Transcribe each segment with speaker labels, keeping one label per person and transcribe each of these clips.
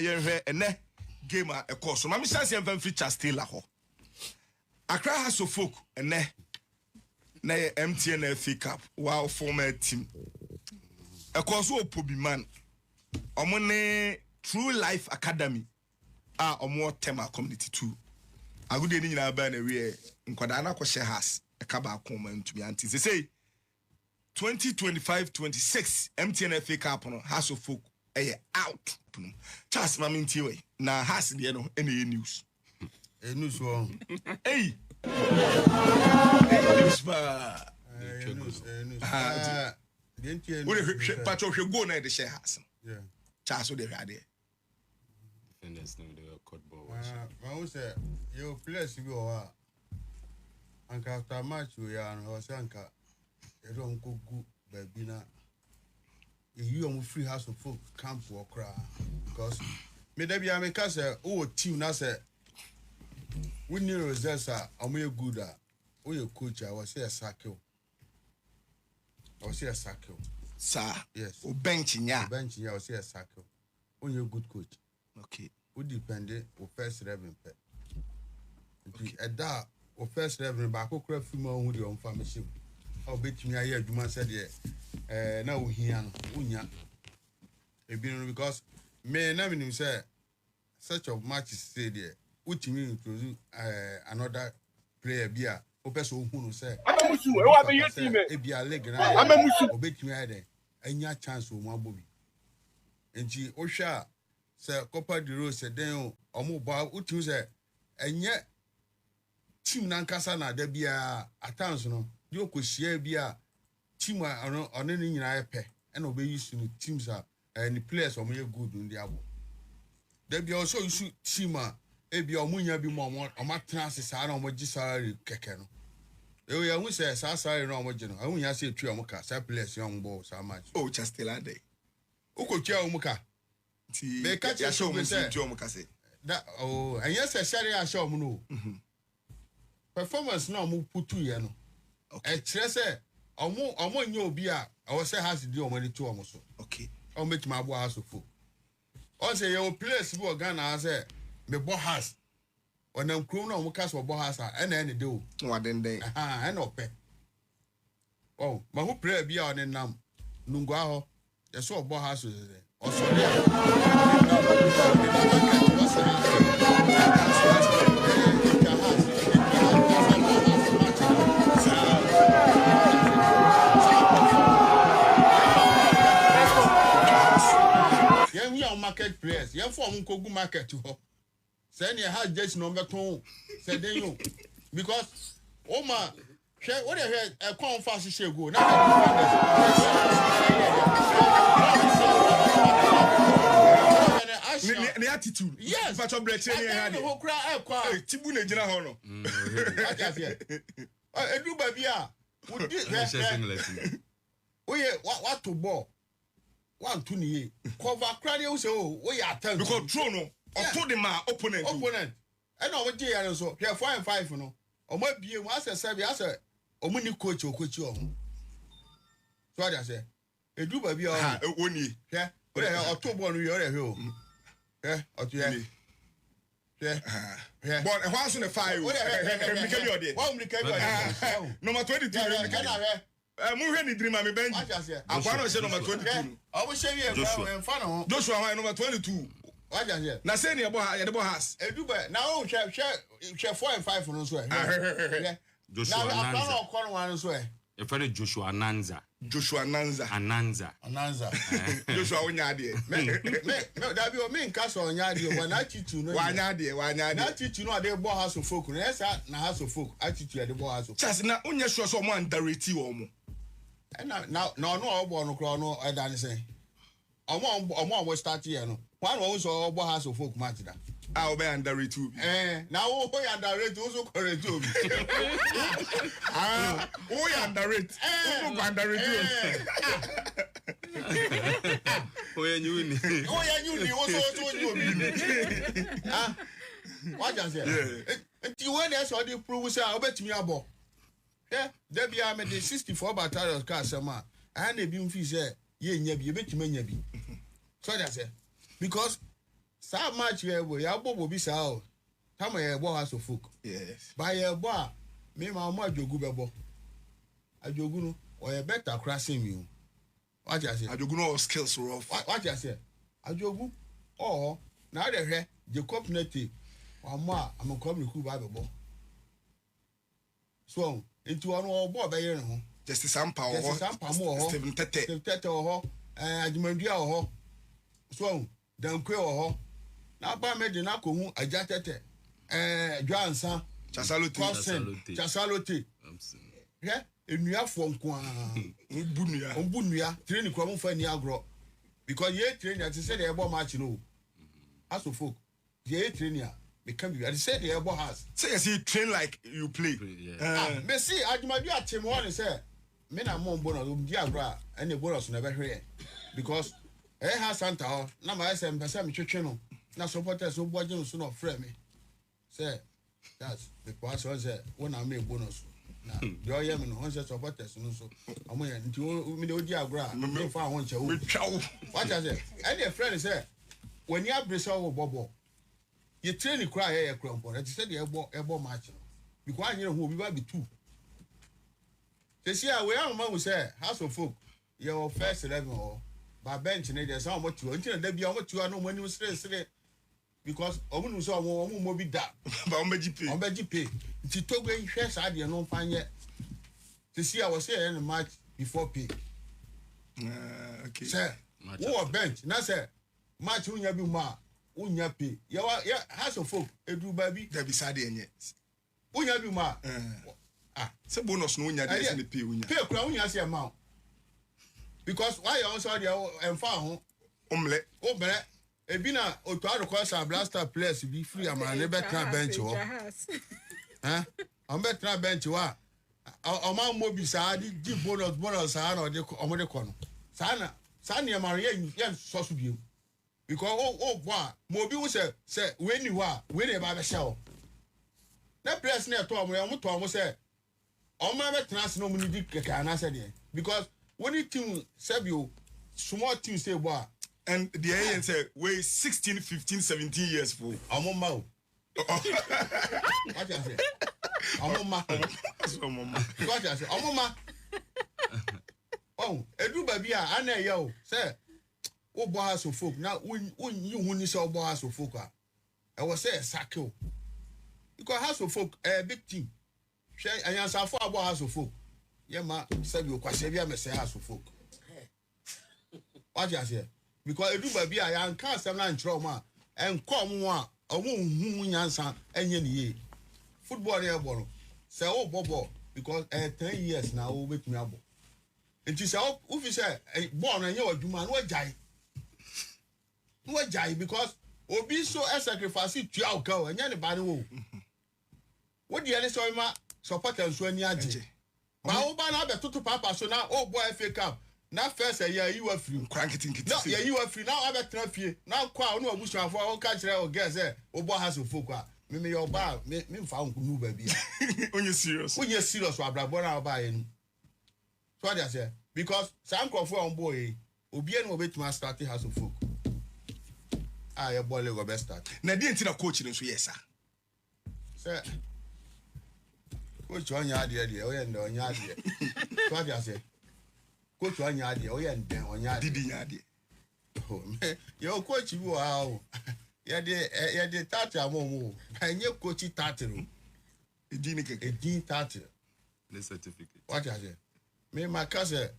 Speaker 1: yen ene game a course. So mami chance yen feature still ho. Accra has so folk ene na MTN FA Cup wow former team. A course wo pobi man. Omone True Life Academy omo tema community too. Agude ni nyina ba na we nkwada na ko share house e ka ba akoma ntumi anti say 2025-26 MTN FA Cup no House of Folk out. Charles Maminti we na house de no any news.
Speaker 2: News one.
Speaker 1: Hey. News ba.
Speaker 2: News.
Speaker 1: We patro hwe go na de share house.
Speaker 2: Yeah.
Speaker 1: Charles de hade.
Speaker 3: Defenders know they were caught ball.
Speaker 2: I say you players be o anka after match we are no say anka e don go baby na you am free House of Folk camp work because me dey be am ka say o team na say we need results are omo good o your coach I was say a sackle.
Speaker 1: Sir.
Speaker 2: Yes.
Speaker 1: O bench nya.
Speaker 2: I was say a sackle. O your good coach.
Speaker 1: Okay.
Speaker 2: We depend on first 11 pet. At that, or first 11 back, or crap from on pharmacy. I'll bet me I hear Juma said, yeah, now we hear Unya. Because may never say such a match is said there, which means to another player beer, or person who say, I'm a be a leg, I'm a bet me I there, and your chance for my bobby. And she, Osha. Sir Copper de Rose said, then, or more bar, what you say, and yet, Team Nankasana, there be a town, you could share be a team on any iPad, and obey you to teams are and the players are more good in the album. There be also you shoot Tima, a be a munya be more or my chances are on what salary kekeno. You are who says, I saw a normal general. I only say 3 Omoka, so bless young boys how much.
Speaker 1: Oh, just still a day.
Speaker 2: Who could tell Omoka? They catch a show with that. Oh, and yes, I said I show no performance no move put 2 years. Okay, say, I'm more your beer. I was say has to do only 2 almost.
Speaker 1: Okay,
Speaker 2: I'll make my boy house of food. Also, your place who are gonna I say, me boy house. When I'm crown on cast for boy house, and any do.
Speaker 1: What then they?
Speaker 2: I know pay. Oh, my who play beer on in Nam Nungaho. The so boy house is there. Also, we are market players. You form Kogu market to her. Send your house just number 2. Said you because Oma, what I heard a corn fast shall go
Speaker 1: the attitude.
Speaker 2: Yes,
Speaker 1: but I'm blessing you.
Speaker 2: Who cry,
Speaker 1: Tibune General Honor.
Speaker 2: I do baby. What to ball? 1 2 years. Cover cranny so we are telling
Speaker 1: because Trono or told them my opponent.
Speaker 2: I know what you so. Here 4 and 5, you know. Or might be once a service as a mini coach or coach you. So I say, a do baby only. Yeah, or 2 born we are here. Yeah, or yeah. Yeah, but once in a 5, number 22. Muheni dream am bench. Akwano say number 22. I will say here Joshua number 22. What just here? Na say near the house. Eduba now share 4 and 5 no so. Joshua Ananza. Now one so.
Speaker 3: You friend Joshua Ananza.
Speaker 2: Ananza. Joshua Onyade. Me that be o me nka so Onyade o na attitude no. Wanyade. Na attitude no dey bo House of Folk. Na say na House of Folk attitude dey bo House of.
Speaker 1: Just na onye sure so mo underrate o mo.
Speaker 2: No obo no kro no e dan say. Omo start here no. One won so obo House of Folk match da.
Speaker 1: Ah, obe underrate too.
Speaker 2: Now who underrate also correct too.
Speaker 1: Who underrate? Who underrate? You also you. What just say? Until when there's all the prove say I bet me abo. Yeah, there be am the 64 battalions car sama. And they be say ye nya bi bet me nya bi. So that say because
Speaker 2: Sa match ye bo ya bobo bi sa o. Tama ye bo House of Folk.
Speaker 1: Yes.
Speaker 2: Ba ye bo me ma mo Ajogu bebo. Ajogu no o ye better crossing me. What you say?
Speaker 1: Ajogu no skills rough.
Speaker 2: What you say? Ajogu oh na de hwe Jacob Nete. Ama am come ku ba bebo. So, into one or be here no.
Speaker 1: Just some power. Steven Tete.
Speaker 2: Steven Tete or Adimandua or so Dankwe or na ba me de na ko hu ajatete Joansa Chasalote yeah enua fo nko a ombunua train ko mo fa ni agro because ye train at say the ebo match no House of Folk ye train ya they can be I say the ebo has
Speaker 1: say you see train like you play
Speaker 2: me see Adimandua team one say me na mo bonus di agro and the bonus na be hwe because has Santa na ma say mpesa me twetwe no na supporters so boje so no frame me say that's because one say when I make bonus na yo ye me no one say supporters no so omo ye nti me dey odi agro me fa ho nche wo what I say and the friend say when you abresa wo bobo you train cry here crampo that say the ebo match because you know who be two they see we am man we say House of Folk your first 11 or by bench ne dey say omo tuo nti na da bia omo tuo no mani sere because omo nu so omo mo bi da
Speaker 1: ba omo beji pay
Speaker 2: nti Togbe hwe sa de no fanye to see I was say in match before pay
Speaker 1: okay
Speaker 2: say wo bench na say match unya bi ma unya pay ya House of Folk edu ba bi
Speaker 1: da bi sa de enye
Speaker 2: unya bi ma
Speaker 1: say bonus no unya dey say pay unya
Speaker 2: pay kura unya say amount because why you also dey emfa ho
Speaker 1: omle
Speaker 2: ebi na otu arụkọ sa blaster players bi free amane betra bench wo on betra bench wa ọma mobi sa di bonus sa na de ọmọde kọ no sa na mara ye so so bi because boy mobi wo say we ni wa we na ba be show na players na to ọmọ say ọmọ betra se no mu ni di keke anase de because when you team Sabio small team say boy
Speaker 1: and the alien say we 16 15 17 years for
Speaker 2: amoma what you say amoma what you say amoma oh edu baby a na ye o say wo bo House of Folk na you hu ni say wo bo House of Folk a e was say sackle because House of Folk big team hwe anyansa fo abo House of Folk ye ma Sabio kwase bia me say House of Folk what you say because edu baby a yan kan sem na nchro ma enkom a omo hu nyansa enye ne ye football e boro say o bobo because 10 years na o betumi abo enti say o fi say ball na enye waduma no wajai because obi so sacrifice tua o ka o enye ne ba ne wo wo de ne so ma supporter so ani age ba o ba na be toto papa so na o boy FA Cup na first year you were free
Speaker 1: crankiting
Speaker 2: no yeah you were free now abetra fie now kwa no abusuafo o ka kire o guess o bo House of Folk a me your ba me mfa nkunu ba bia
Speaker 1: onye serious
Speaker 2: wa brabo na ba ye nu so they say because some crofo on boy obi enu obetuma start House of Folk ya boy le go be start
Speaker 1: na di enti na coach ni so yes
Speaker 2: say coach onya ade o ye ndo onya ade so they say coach onya ade o ye nden onya ade
Speaker 1: Didi nya ade
Speaker 2: yo coach bi wa o ye de tati amomo enye coach tati ro
Speaker 1: edin keke
Speaker 2: edin tati
Speaker 3: the certificate
Speaker 2: what you say me my cousin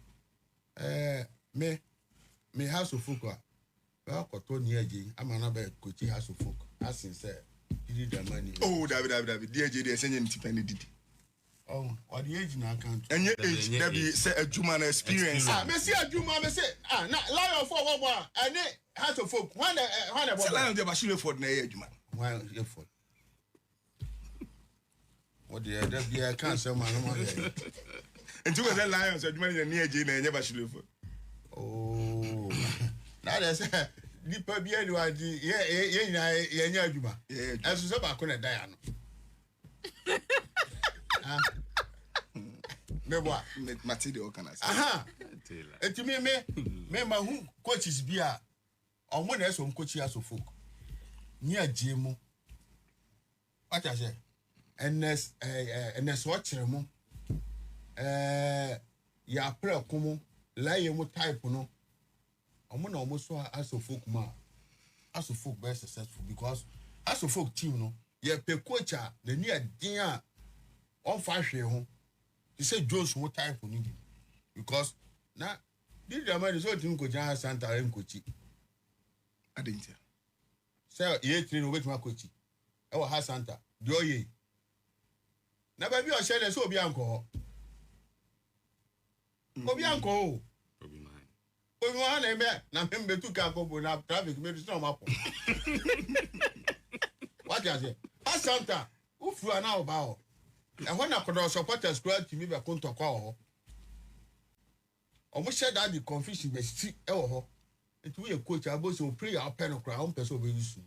Speaker 2: me House of Folk wa ko to ni eje amana be coach House of Folk asin say Didi Dramani
Speaker 1: oh David di eje dey senye ntipani Didi
Speaker 2: oh or the age na account
Speaker 1: enye age that be say adwuma na experience
Speaker 2: me see adwuma me say na lion for what boy ene House of Folk when
Speaker 1: say lion dey bashile for na adwuma
Speaker 2: why you for what the that be can say man no there
Speaker 1: enti we say lion say adwuma na eje na enye bashile for
Speaker 2: oh na dey say nipa bi anyway ye nyina ye nya adwuma eso se ba ko na dan no me boy
Speaker 1: Matidi organize
Speaker 2: eti me ma hu coaches bi a omo na eso coach House of Folk near Jimo. What I say? And that's what you ya prayer como lie mo type no. I'm almost as a folk man. As a folk very successful because as a folk team no, yeah, pe coach the near dear on 5 year home. He said Jones what type for need because now did the man is all team coach Santa and coach.
Speaker 1: I didn't hear.
Speaker 2: Say ye train with my coach. I will have Santa. Do ye? Now baby I said so be uncle. Obi uncle.
Speaker 3: Probably mine.
Speaker 2: Obi one na me na me to ka go na traffic me do map. What you say? Pass Santa. Who flew an hour about? And when I could supporters go to me be come to call. Almost said that the confusion be still it we a coach I go so pray our pen of crown person be use.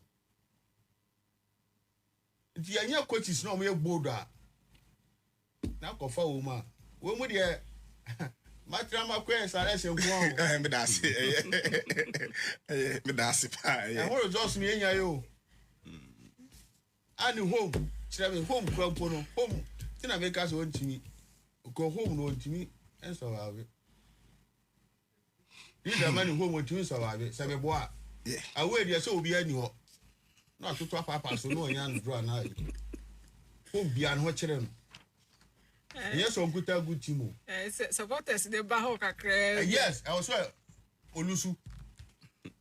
Speaker 2: The young coach is no me bolder. Now go for woman. When we there my drama quest are less than one.
Speaker 1: That's it.
Speaker 2: I want to just me in you. And home, travel home, club, home. Then I make us want to me. Go home, no to me, and survive it. These are many home to survive it. Sabe boy.
Speaker 1: Yeah.
Speaker 2: I wait there so be any not to trap papa so no yan draw now. Home be an watching. Yes, on good team.
Speaker 4: Supporters the Baho Kakre.
Speaker 2: Yes, I was well. Olusu.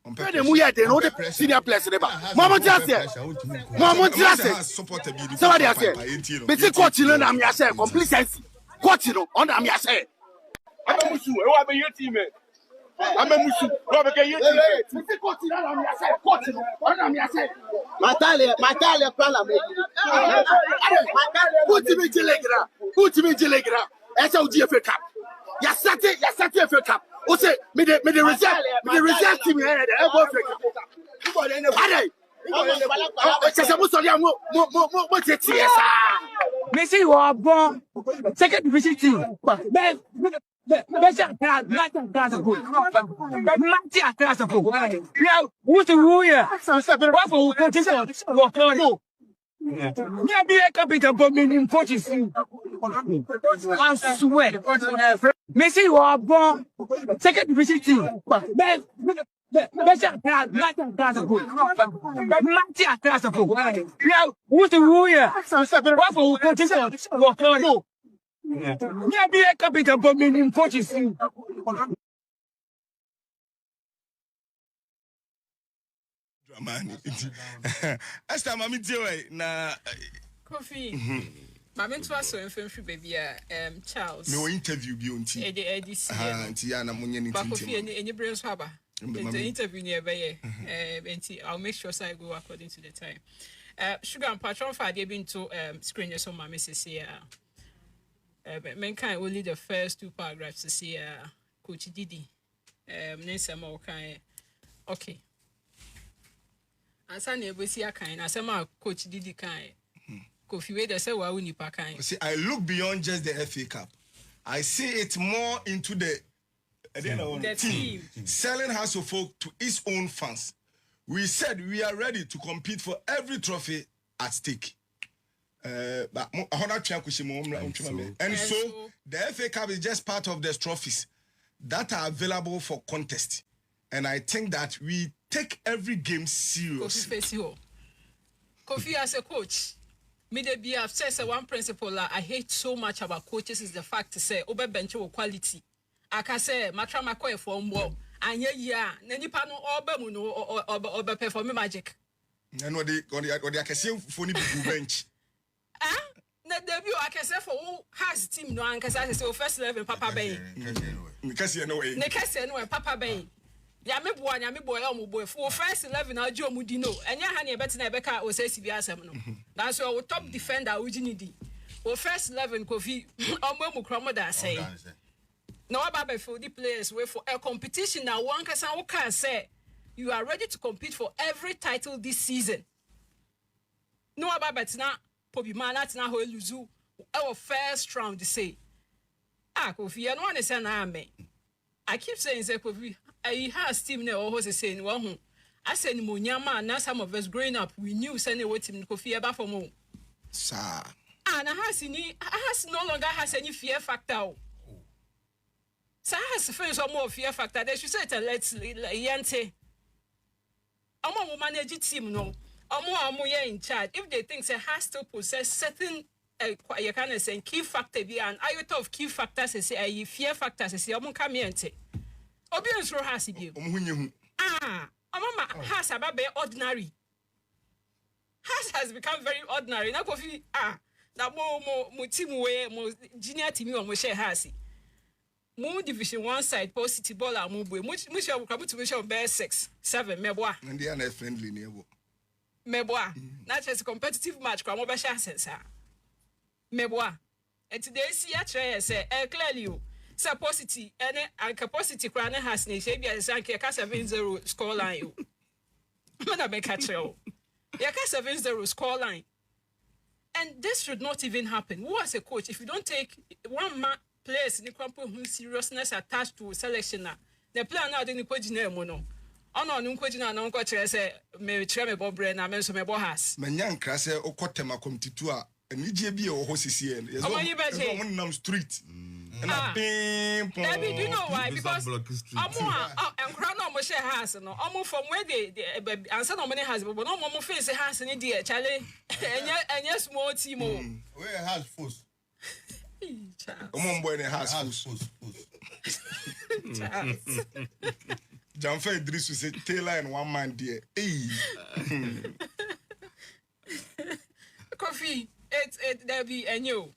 Speaker 5: Where the muya de no the senior players de ba. Mama Tiase. Mama Tiase. Somebody say. Be say coach no na me say complacency. Coach no on na me say. Amemusu, e wa be your team. Amemusu, wa be your team. Be say coach no na me say. Coach no on na me say. Matale pala me. Put me Jelegra. Esa udi FA Cup. Ya sati FA Cup. O say me the result team here the FA Cup. Ade. Sese mo so dia mo tie sa.
Speaker 6: Me see you are born second division team. Class of good. Class of good. Yeah, who's the warrior? What for competition? No. Yeah, be a capital bombing in Portugal. I swear. Me see you are born second division team. Class of good. Class of good. Yeah, who's the warrior? What for competition? No. Yeah, be a capital bombing in Portugal.
Speaker 1: Dramani. Esta mami tiwe na
Speaker 4: Coffee. Mama to us so infantry baby Charles.
Speaker 1: me wo interview bi onti.
Speaker 4: ADC.
Speaker 1: Nti ya na munye ni
Speaker 4: Coffee
Speaker 1: tintim.
Speaker 4: any brain swaba. The interview near by I'll make sure I go according to the time. Sugar and patron for they been to screen your son my missus here. Mankind only the first 2 paragraphs to see Coach Didi. Okay. Ansa na ebosi akan asema Coach Didi kan Kofi we dey say wa uni pa kan.
Speaker 1: See, I look beyond just the FA Cup. I see it more into the team selling House of Folk to its own fans. We said we are ready to compete for every trophy at stake. But and so the FA Cup is just part of the trophies that are available for contest. And I think that we take every game seriously.
Speaker 4: Kofi as a coach, me dey be upset say one principle I hate so much about coaches is the fact to say obe bench quality. I can say matra makoy for mbo anya ya na nipa no obe mu no obe perform magic.
Speaker 1: And what they akese phone be bench.
Speaker 4: Na debut akese for who has team no ankasa say first 11 papa bay.
Speaker 1: Nkase no way.
Speaker 4: Nkase no papa bay. Ya me boy o mo boy for first 11 ajo mu di no enya ha na ebeti na ebeka o say sibi asem no na so o top defender ujini di o first 11 Kofi omo mu kromo da say na wa ba for the players we for a competition na one kasa wo can say you are ready to compete for every title this season no wa ba betina pobi man atina ho eluzu our first round say Kofi no one say na ame I keep saying say Kofi he has team now who say saying one I said Munyama, now some of us growing up, we knew sending what him Kofi Eba for more.
Speaker 1: Sir.
Speaker 4: And has no longer has any fear factor. So has first or more fear factor. They should say to let's yente. Omo will manage it team no. Omo in charge. If they think they has to possess certain you can say key factor be an iota of key factors say fear factors say omo come yente. Obians ro has you. Mama has about be ordinary. Has become very ordinary. Na Kofi na mo team way mo junior team o mo share has. Mo division 1 side positive ball mo boy. Mo share come to share be 6 7 meboa.
Speaker 1: And they are not friendly near.
Speaker 4: Meboa. Na just competitive match kwa mo be share sense. Meboa. And today see a try say clearly you. Say positive and capacity kwa na has na share be say ka 7-0 score line you. Mana be catch you. You can 7-0 score line. And this should not even happen. Who as a coach, if you don't take one man players in the camp whose seriousness attached to selection, the player now didn't coach name mono. Oh no, no coach na no coach say me try me bob brain na me so me bo has.
Speaker 1: Menyan krase okotema komtitua enije bi e wo hosisi en. Yes, one nam street. And
Speaker 4: Debbie, do you know why? Because and crown no share house no. From where they answer no money has, but no more face house in the Charlie. And yes, small team.
Speaker 2: Where has force?
Speaker 1: Boy in the house. Janfe Idris say Taylor and one man there.
Speaker 4: Coffee, it Debbie and you.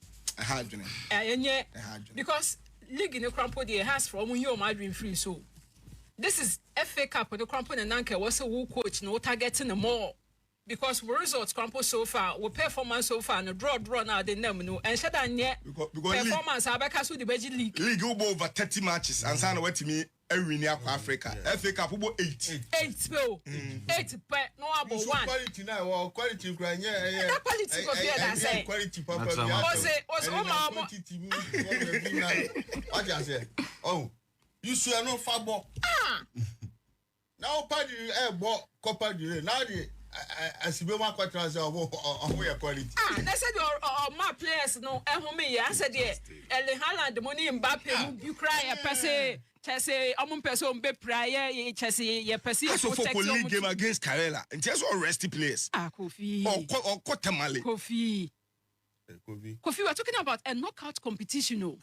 Speaker 4: Because league in the crumple there has from you my dream free so. This is FA Cup with the crumple and anchor was a woo coach no targeting the more. Because we results crumple so far, we performance so far, and draw now the name no and shut down yet performance Abaka the Beji League.
Speaker 1: League go over 30 matches and sign what to me every near Africa. FA Cup about 8. 8 but no about 1.
Speaker 2: Quality now, quality quality quality papa. What you say? Oh, you should know football. Now party bought copper now the Asibema quadrans of quality.
Speaker 4: They said my players no I said yeah Haaland the money Mbappe you cry a passe Chelsea person be prior Chelsea ye perceive
Speaker 1: so for league game against Karela and just all resty players.
Speaker 4: Kofi
Speaker 1: or Kotamale.
Speaker 4: Kofi we're talking about a knockout competition no.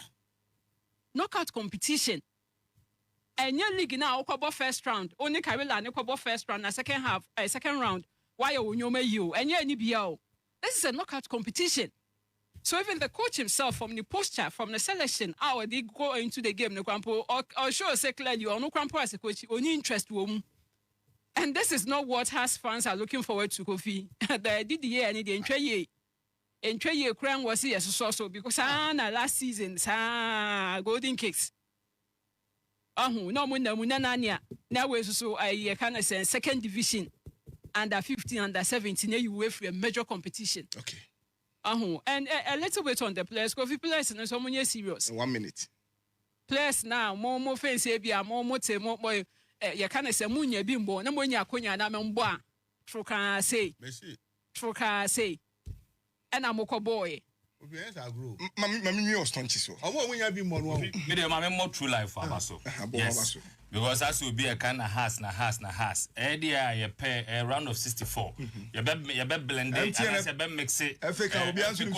Speaker 4: Knockout competition. And your league now Okobo first round. Only Karela and Okobo first round and second round. Why are you and you're NBL? This is a knockout competition. So even the coach himself from the posture, from the selection, how they go into the game, no crampo, or sure say clearly or no crampo as a coach, only interest woman. And this is not what has fans are looking forward to, Kofi. The Didi and the entry crown was here so because last season golden kicks. No munania. Now we're so I can say second division. Under 15, under 17, you wait for a major competition.
Speaker 1: Okay.
Speaker 4: And a little bit on the players. Coffee players and so many serious.
Speaker 1: 1 minute.
Speaker 4: Players now, more fancy, more boy. You can't say Munya bimbo, no one yakunya, and I'm on bois. Troca say. And I'm a boy.
Speaker 1: Mammy, you're staunch.
Speaker 2: I want when you be more.
Speaker 3: More true life for us. Yes. Because that will be a kind of has. Idea you pay a round of 64. You bet blend it and mix it.
Speaker 1: Africa Division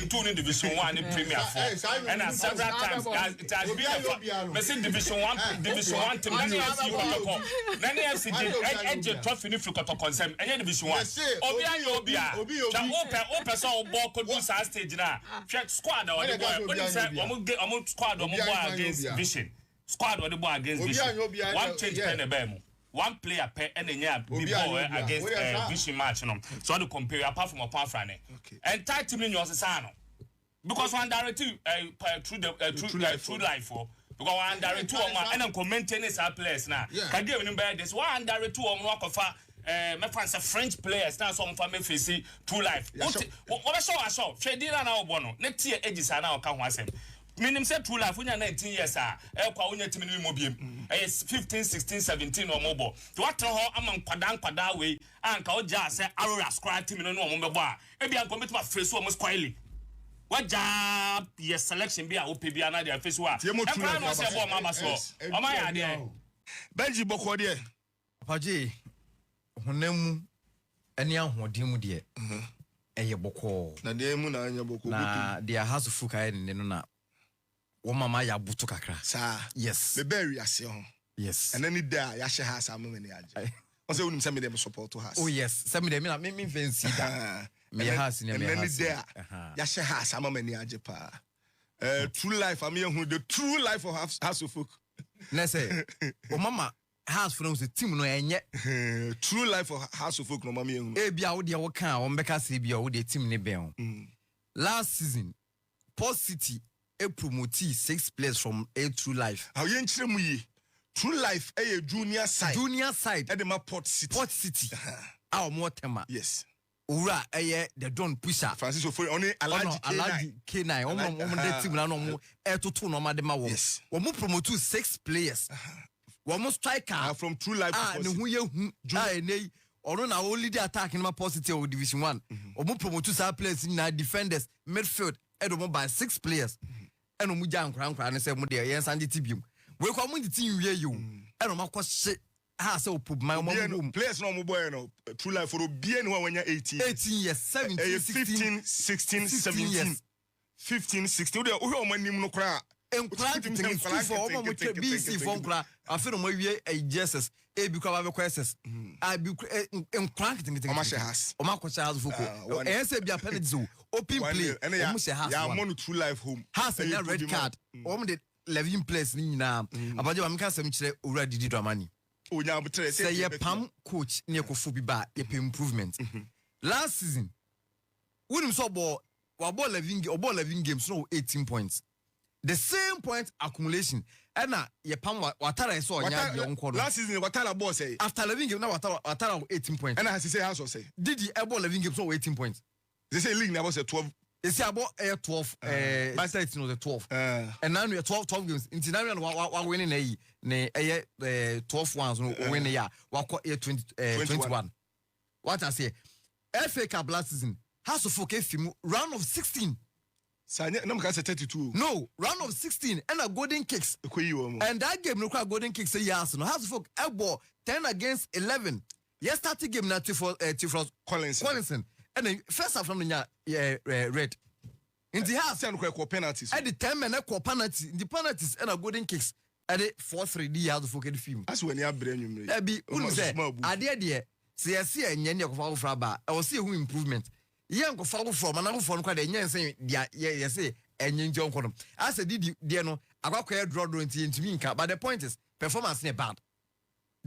Speaker 3: 2 in Division 1 in Premier 4. And several times it has been a Division 1 to Then FC trophy if you got to consent any Division 1. Open so ball could do stage now. Check squad or the squad against Vision. Squad or the boy against Vision. One change pen a bemo. One player pen and a big boy against Vision match. So to compare apart from a power Friday. And tight to me was a because one direct through life for because one direct two and I'm commenting this players now. Can give him bad this one direct two walk of my friends are French players now some family face true life. What I saw, Shadina now bono. Next year edges are now come once. Minim say true life when you 19 years ah e kwa wonya timi no mobiem 15 16 17 or mobile to what ho am kwada we anka o ja say arora square timi no no mo bebo a e bia nko metima fresh o mo squarely waja your selection bia o pe bia na dia face wa e kwa no say bo ma so o ma ya de
Speaker 1: Benji boko de
Speaker 7: Paje honam ani ahoden mu de eye boko
Speaker 1: na de mu na anya boko
Speaker 7: na dia house fuka ne no na wo mama ya butu kakra
Speaker 1: sa
Speaker 7: yes
Speaker 1: the berry ase ho
Speaker 7: yes
Speaker 1: and any day ya she house am me age o say unim say me dem support to house
Speaker 7: oh yes say me dem me fancy da me house ne me house
Speaker 1: day ya she house am me age pa true life am here the true life of house of folk
Speaker 7: na say o mama house from the team no enye
Speaker 1: true life of house of folk no mama here
Speaker 7: e bia wo de wo kan wo mbeka say bia wo de team ne ben last season Port City a promote 6 players from A True Life.
Speaker 1: How you nchire mu yi? True Life a junior side.
Speaker 7: Junior side.
Speaker 1: At the Port City.
Speaker 7: Port City. Our more tema.
Speaker 1: Yes.
Speaker 7: Ura the Don Pusher.
Speaker 1: Francis Ofori only
Speaker 7: Alaji K9. Omo the team na no to no ma de ma wo.
Speaker 1: Yes.
Speaker 7: We mo promote 6 players. We mo striker
Speaker 1: from True Life.
Speaker 7: Ne hu ye hu. Nei ono na only the attack in my Port City or Division 1. Omo promote 2 players na defenders, midfield. Edo by 6 players. Eno mu ja nkran ne se mu de yen sanje tibium we kwa mu de tin wie yo eno makose ha se opub my mom
Speaker 1: players no mu boy no True Life for obie ne ho wanya
Speaker 7: 18 years 17
Speaker 1: 15 16 17 15 16 de o hwe omanim no kra
Speaker 7: enkran tin for omo mo tre BC for nkra afi no mo wie Jesus e bi kwa ba be SS I bi enkran tin
Speaker 1: o ma she has
Speaker 7: o ma ko she has foko e se bi apene so open play o mo she has
Speaker 1: ya mo no True Life home
Speaker 7: has a red card o mo de 11 players ni nyina abaje ba meka sem kire owura Didi Dramani
Speaker 1: onya butre
Speaker 7: say ye pam coach ne ekofo bi ba ye pe improvement last season wunim so ball 11 games no 18 points the same point accumulation and ye pam watara so nya de onko no
Speaker 1: last season watara ball say
Speaker 7: after 11 games na watara 18 points
Speaker 1: and as he say how so say
Speaker 7: Didi e ball 11 games so 18 points
Speaker 1: they say league na was 12
Speaker 7: they say about 12 Manchester United no the 12 and now we 12 games in now we winning na 12 ones no win ya we 21 what I say FA Cup last season has to focus round of 16
Speaker 1: Sanya na mka 32
Speaker 7: no round of 16 and a golden kicks and that game no golden kicks say yes no has to focus elbow 10 against 11 yes starting game na for Collinson and then first half from the red in the half
Speaker 1: and penalties
Speaker 7: at the 10 minute penalty in the penalties and a golden kicks at the 4-3 D has to focus the film
Speaker 1: as when you brain you
Speaker 7: be say ade there say see enye ne ko fa ba I will see who improvement yen ko fa from na for no kwa de nyen say ye say enye nje onko no as Didi there no akwa draw ntimi nka but the point is performance ne bad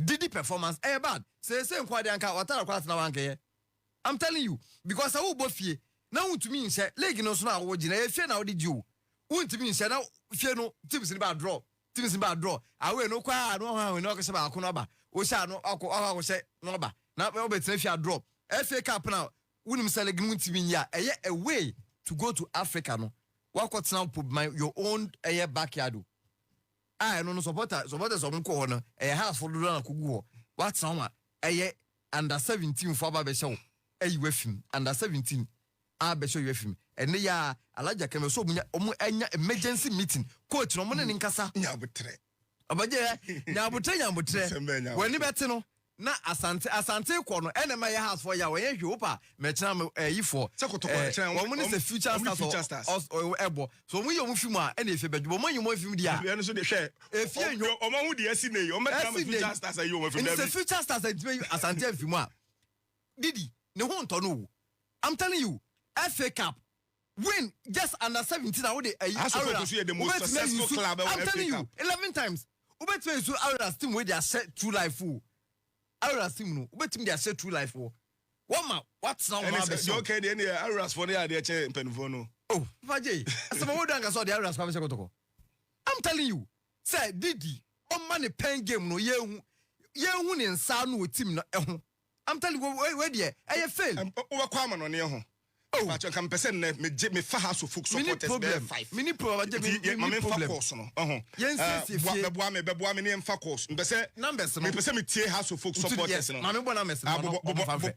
Speaker 7: Didi performance bad say nkwa de anka watara kwa na wanka I'm telling you because I will both fie na untumi nse league no so na wo gina e fie na wo di ju untumi nse na fie no teams ni ba draw awe no kwa no ha no ko ba ko no ba o sha no akọ se no ba na o betina fie draw FA Cup now unim se league no untumi nya eye a way to go to Africa no wakọ tena put my your own backyard no supporters of ko no house for do na kugu ho what tena under 17 for ba be show wefim under 17 be show wefim ene ya alaja keme so omu anya emergency meeting coach no mo ne nkasa
Speaker 1: nyabotre
Speaker 7: abaje nyabotre wani bete no na asante ko no ene ma ya house for ya we hwopa me chena yi for wo mo ne se future stars ebo so mo yomu film a ene efe bedwo mo yomu film dia
Speaker 1: ene so de hwe efie nyo o ma hu de asi nei o meta ma future stars ayi o ma film
Speaker 7: ene se future stars asante film a Didi ne ho nto no I'm telling you FA Cup win just under 17 I would
Speaker 1: the most successful club
Speaker 7: I'm telling you 11 times ubetime so Aura's team wey they set true life for Aura's team no ubetime they set true life for what's now
Speaker 1: you okay the Aura's for there they che mpenfo no
Speaker 7: oh faje asema wo dan ga so the Aura's kwa me kotoko I'm telling you say Didi on man the pen game no ye hu ne nsa no team no I'm telling you where there I fail
Speaker 1: over kwama no ne ho But you can person me fa house of folk supporters
Speaker 7: problem.
Speaker 1: 5.
Speaker 7: Mini problem.
Speaker 1: Mami fa course no. Beboa me ne fa course. Mbese
Speaker 7: numbers no.
Speaker 1: Me pese me tie house of folk supporters no.
Speaker 7: Mami bo numbers no.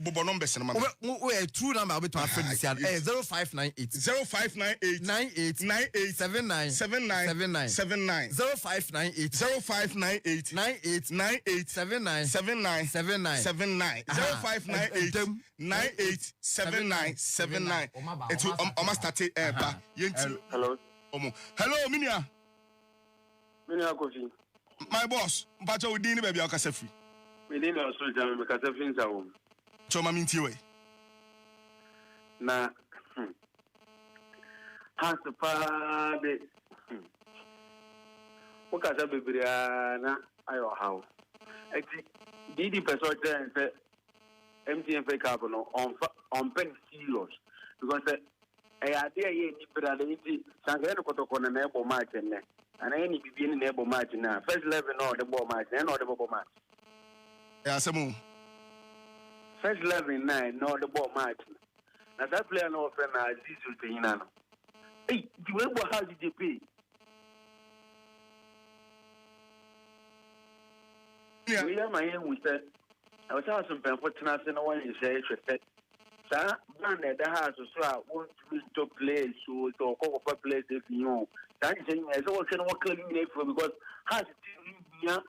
Speaker 1: Bo numbers no.
Speaker 7: We true number we to friend this year. 0598
Speaker 1: 0598 98
Speaker 7: 79
Speaker 1: 79 79
Speaker 7: 0598
Speaker 1: 0598
Speaker 7: 98
Speaker 1: 98
Speaker 7: 79
Speaker 1: 79
Speaker 7: 79
Speaker 1: 0598 98 79 79 etu o start ba yenti
Speaker 8: hello
Speaker 1: minia
Speaker 8: Kofi
Speaker 1: my boss mpacho udi ni ba bia okasa free
Speaker 8: me ni na so jam me kasa free nsa wo
Speaker 1: choma minti we
Speaker 8: na haspa de o kasa bebria na ayo hawo eti Didi person say MTN fake up no on pen serious because idea ye ni brother ni sanga no kotoko na ebo match ne ana ye ni bibi ni ebo match na first level no the ball match no the ball match
Speaker 1: asemu
Speaker 8: first level no the ball match na that player no friend na Azizu Tenyina no hey you ebo how did you pay we are my we said I was asking for Tanasi no one is say sir man the house so want to play so to go for place if you know that is saying as well can what clean because has it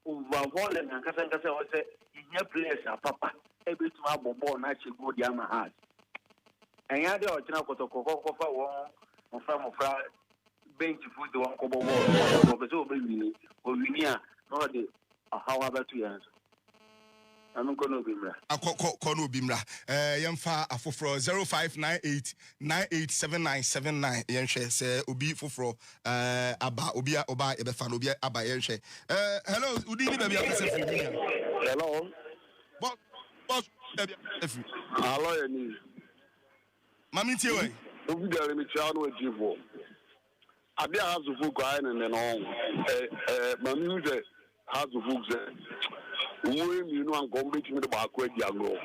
Speaker 8: overall and kasa was say in place papa every to have ball na chi go dia ma has and ya dey ochina kotoko for one from bench foot one ko ball so be we no dey how about 2 years I'm going to be mra.
Speaker 1: Kono bimra. Yemfa afofro 0598 987979 yenhwe say obi fofro aba obi oba e be fa obi aba yenhwe. Hello, udi ni baby akase free.
Speaker 8: Hello.
Speaker 1: Boss baby free.
Speaker 8: Hello ni.
Speaker 1: Mami tie we.
Speaker 8: Obi dare mi chia no ejifo. Abi azu fu kwa ene ne no. Mami hu say azu fu say we mi no anko be timi de ba ko adi agro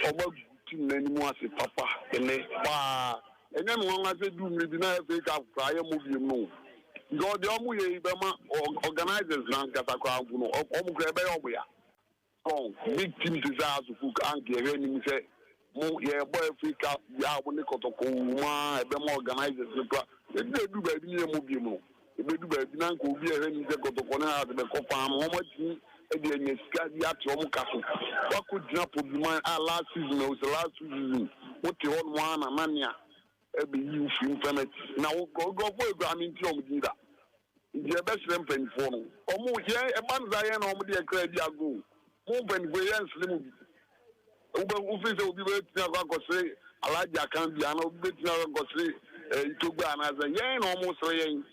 Speaker 8: oba tim na ni mu ase papa ene ba enya no wan ase du mi bi na fe ka kwa ye mu bi mu ngo de omu ye be ma organizers na nkata kwa angu no omu kra be omu ya oh big team disaster fu anke he ni mi se mu ye boy Africa ya wo ni kotoko ma e be ma organizers kwa e de du ba bi ni mu bi mu e be du ba bi na nko bi e he ni se kotoko na ha de ko pa mo ti the Nescadi at Yomukasu. What could you put last season? It was the last season. What you want, one, mania. Every you infinite. Now go for a gramming to Omida. The best rampant phone. Almost, yeah, a man Zion or the credit go. Open way and slim. Office will be waiting. I say, I like your candy. I know bit now go say, Togbe and as a yen almost saying,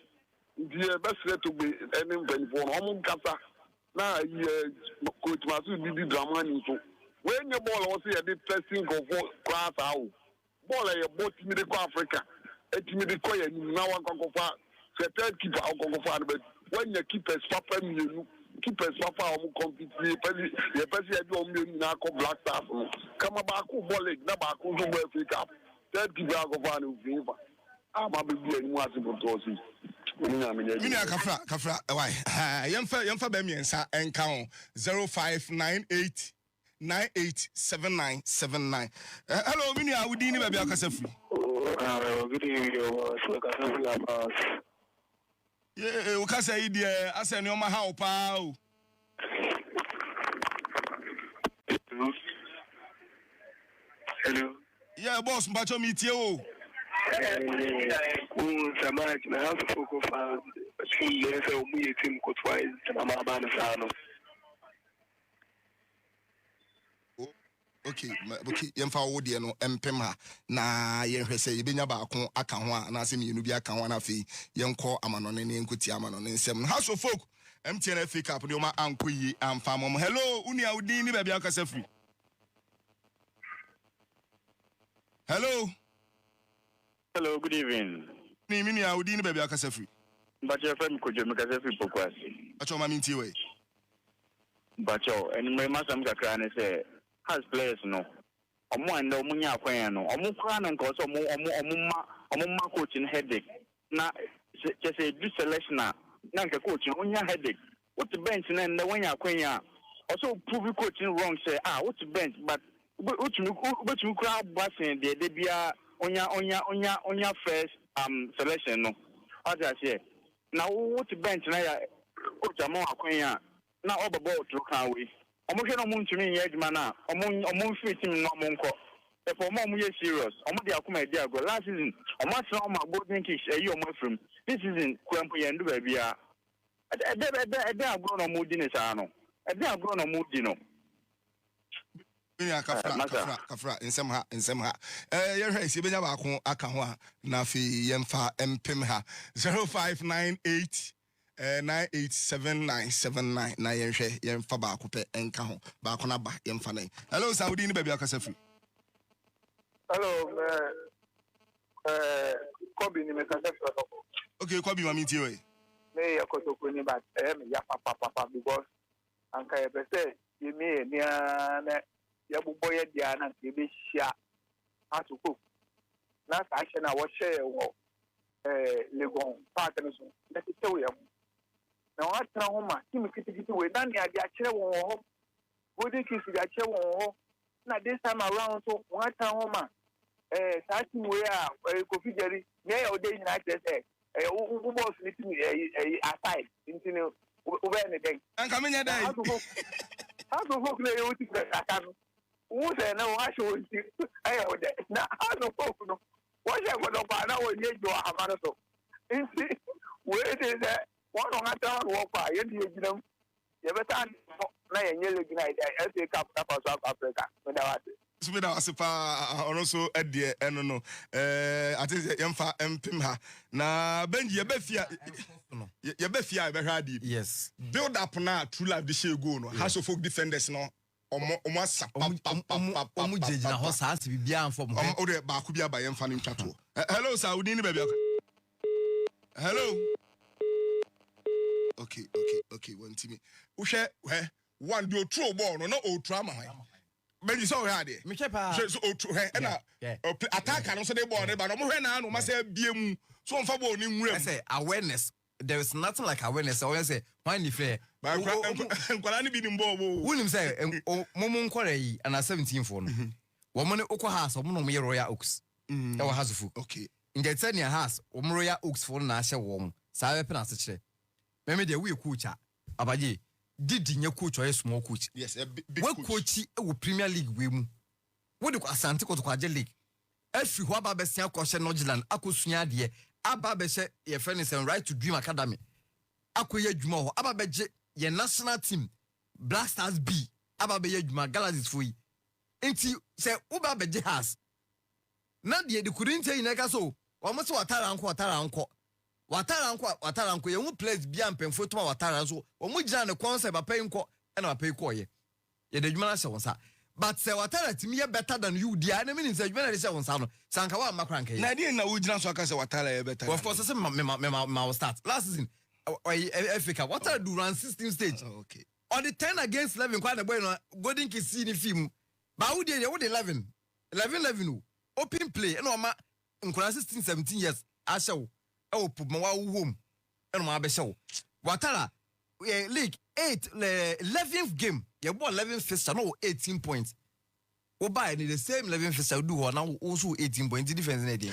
Speaker 8: the best to be an infant phone. Almost Casa. Na coach Masu Didi Dramani so when your ball was here the testing go for class out ball a boat me the Africa et me the koya now one go for third keeper go for but when your keepers papa me keepers papa am compete you person do me na ko black stars come back ball na back so go Africa third keeper go for no favor ama be bi anu asibo to see
Speaker 1: Minia kafra why yemfa be miensa enka on 0598 987979 hello Minia udi ni baby akasa free
Speaker 8: good evening so kasa free about
Speaker 1: o kasa yi de ase ne o ma ha pa o
Speaker 8: hello
Speaker 1: yeah boss mpacho mi tie o
Speaker 8: Samaj, my house of Foko found a team there, so we a team could twice, and I'm about to
Speaker 1: okay, yemfa wo de no empem ha na yenhwe se yebenya ba ko aka ho a na se me nu bi aka ho na fe yenko amanone ne enkuti amanone nsem house of folk MTN FA Cup de o ma anko yi amfa mom hello uni a udin ni ba bia aka free
Speaker 8: hello good evening
Speaker 1: ni mini a udin ni ba bia aka free
Speaker 8: but your friend ko je me ka free pokwasi
Speaker 1: acho ma minti we
Speaker 8: but yo and my masam kakra ne say has players no Omo and Omunya Quano, Omukran and Cos Omuma coaching headache. Now, just a good selection. Nanka coaching on your headache. What's the bench and the one ya quenya? Also, prove coaching wrong, say, what's the bench? But what you crowd busing, they be on your first selection. No, as I say. Now, what's the bench? Coach Amon Quenya. Now, all the ball to Kawi. Omo no to me Edmana, Omo fitting no monko. For mom we serious. Omo dia kuma dia go last season. Omo say my golden kiss e yo mo from. This season kwampo yendu ba bia. E agro no mudi ne sa no. E agro no mudi no.
Speaker 1: Kafra nsem ha ye hwe se benya ba ko aka ho a na fi yemfa mpem ha 0598 987979 na yenhwe yemfa ba ko pe enka ho ba ko na ba yemfa na. Hello Saudi ni bia akasa free.
Speaker 9: Hello Kobi ni mekasa free.
Speaker 1: Okay, Kobi mami ti we.
Speaker 9: Me yakotoko ni ba me ya papa because anka ye pese ye me ni na ya bubo ye dia na ye be hia atuko. Na sa hye na wo hye wo legon part no so. Na ti tewe ya. Na wa tra ho ma ti mi kitikiti we na ni ade a kire wo ho body kiss ga kire wo ho na this time around so wa tra ho ma sa ti we a Kofi Jerry me ya ode nyina kire say wo boss ni ti aside intini wo be ne den
Speaker 1: an ka menya dai
Speaker 9: how to folk le yo ti aka no wo say na wo asho ti ayo de na how to folk no wo say go do pa na wo nye jo amano so inti we dey say one on ata one work pa ye di ejinam ye beta na ye nyele gina ida FA Cup South Africa me da wate
Speaker 1: Subida wasipa onoso edie eno no ati yemfa empim ha na benji ye be fia be hwa di
Speaker 7: Yes.
Speaker 1: Build up na true life the shey go no House of Folk defenders no omo asapa
Speaker 7: omu jeje na ho sa ase bibia anfom he
Speaker 1: o de ba ku bia ba yemfa ni ntwato. Hello Saudi ni bia. Hello. Okay, one team. Uhwe one do throw ball no o throw am hwan. Benji so we had
Speaker 7: me chepa
Speaker 1: so o throw he na attacker no so dey ball dey ba no mo hwe na no ma say biemu so on fa ball ni nwura.
Speaker 7: I say awareness. There is nothing like awareness. I always say why ni fair.
Speaker 1: Ba nkwala ni bi ni ball bo.
Speaker 7: Wunim say momo nkore yi ana 17 for no. Wo mo ne okọ house wo no mo ye Royal Oaks. E wo house fu.
Speaker 1: Okay.
Speaker 7: In the senior house wo mo Royal Oaks for na ahye wo mo. Sa be pena se kire. Me dey we coach abaje Didi nye coach or small coach.
Speaker 1: Yes, a big
Speaker 7: coach. We coach e Premier League we mu. Wo de ko Asante ko to kwaje league. Every ho aba besia ko hye Nordland akosua de aba be hye ye friends and right to dream academy. Akoye adwuma ho aba beje ye national team Black Stars B aba be ye adwuma Galaxies for yi. Enti se uba beje has. Na de couldn't say neka so. Wo mo se watara anko. Watara nko ye hu place bia mpemfo to watara so o mu gina ne concept apai nko e na apai ko ye de dwuma na hye wonsa but say watara timi ye better than you dia na mean say dwuma na hye wonsa no sanka wa makra nka ye
Speaker 1: na de na wo gina so aka say watara ye better
Speaker 7: of course say me start last season Africa watara do run 16 stage
Speaker 1: okay
Speaker 7: on the 10 against 11 kwa na boy no golden kisi ni film ba wo de 11 open play e no ma nkura 16 17 years ahye oh, puma wa home. And my besho. Watara league 11th game. You bought 11th first, no 18 points. Oh, buy the same 11th first. Do now also 18 points. The difference in it. Okay.